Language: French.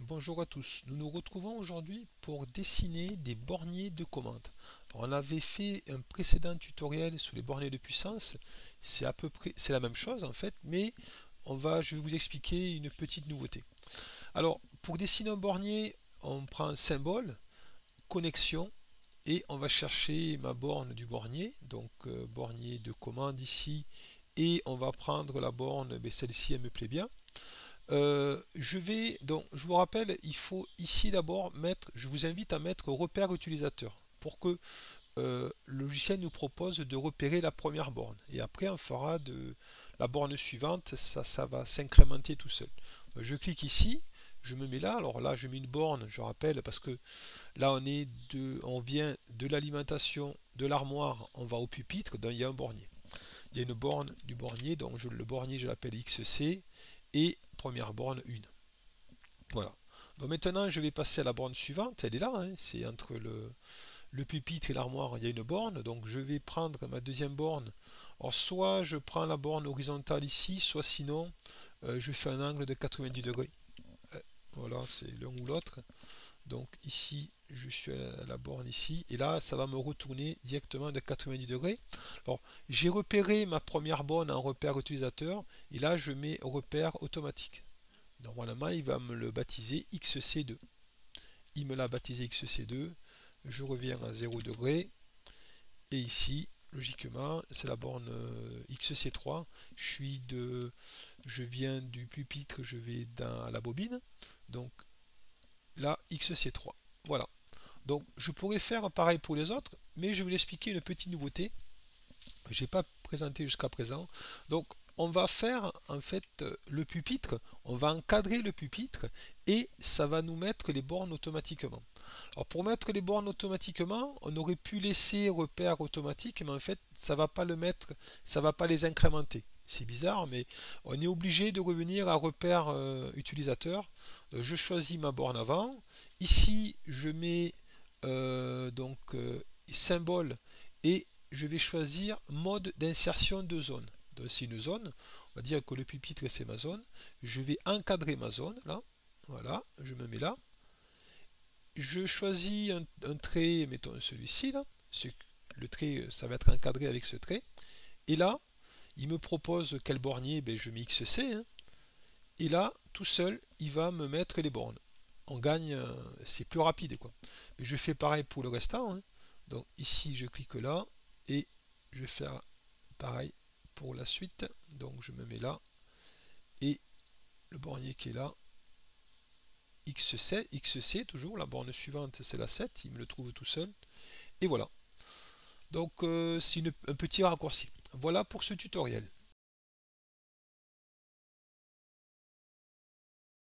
Bonjour à tous, nous nous retrouvons aujourd'hui pour dessiner des borniers de commande. On avait fait un précédent tutoriel sur les borniers de puissance, c'est à peu près, c'est la même chose en fait, mais je vais vous expliquer une petite nouveauté. Alors, pour dessiner un bornier, on prend un symbole, connexion, et on va chercher ma borne du bornier, donc bornier de commande ici, et on va prendre la borne, celle-ci elle me plaît bien. Je vous rappelle, il faut ici d'abord mettre, je vous invite à mettre repère utilisateur pour que le logiciel nous propose de repérer la première borne. Et après, on fera de la borne suivante, ça va s'incrémenter tout seul. Donc, je clique ici, je me mets là. Alors là, je mets une borne, je rappelle, parce que là, on vient de l'alimentation de l'armoire, on va au pupitre, donc il y a un bornier. Il y a une borne du bornier, donc le bornier, je l'appelle XC, et première borne 1. Voilà. Donc maintenant, je vais passer à la borne suivante. Elle est là, hein, c'est entre le pupitre et l'armoire, il y a une borne. Donc je vais prendre ma deuxième borne. Alors soit je prends la borne horizontale ici, soit sinon je fais un angle de 90 degrés. Voilà, c'est l'un ou l'autre. Donc ici, je suis à la borne ici, et là, ça va me retourner directement de 90 degrés. Alors, j'ai repéré ma première borne en repère utilisateur, et là, je mets repère automatique. Normalement, il va me le baptiser XC2. Il me l'a baptisé XC2. Je reviens à 0 degré, et ici, logiquement, c'est la borne XC3. Je viens du pupitre, je vais dans la bobine. Donc là, XC3. Voilà. Donc je pourrais faire pareil pour les autres, mais je vais vous expliquer une petite nouveauté que je n'ai pas présentée jusqu'à présent. Donc on va faire en fait le pupitre, on va encadrer le pupitre et ça va nous mettre les bornes automatiquement. Alors pour mettre les bornes automatiquement, on aurait pu laisser repère automatique, mais en fait ça va pas le mettre, ça va pas les incrémenter. C'est bizarre, mais on est obligé de revenir à repère utilisateur. Je choisis ma borne avant. Ici, je mets symbole et je vais choisir mode d'insertion de zone. Donc c'est une zone, on va dire que le pupitre c'est ma zone. Je vais encadrer ma zone là. Voilà, je me mets là. Je choisis un trait, mettons celui-ci là. Le trait, ça va être encadré avec ce trait. Et là, il me propose quel bornier, je mets XC, hein. Et là, tout seul, il va me mettre les bornes. On gagne, c'est plus rapide quoi. Mais je fais pareil pour le restant, hein. Donc ici, je clique là et je vais faire pareil pour la suite. Donc je me mets là et le bornier qui est là, XC toujours, la borne suivante c'est la 7, il me le trouve tout seul. Et voilà. Donc c'est un petit raccourci. Voilà pour ce tutoriel.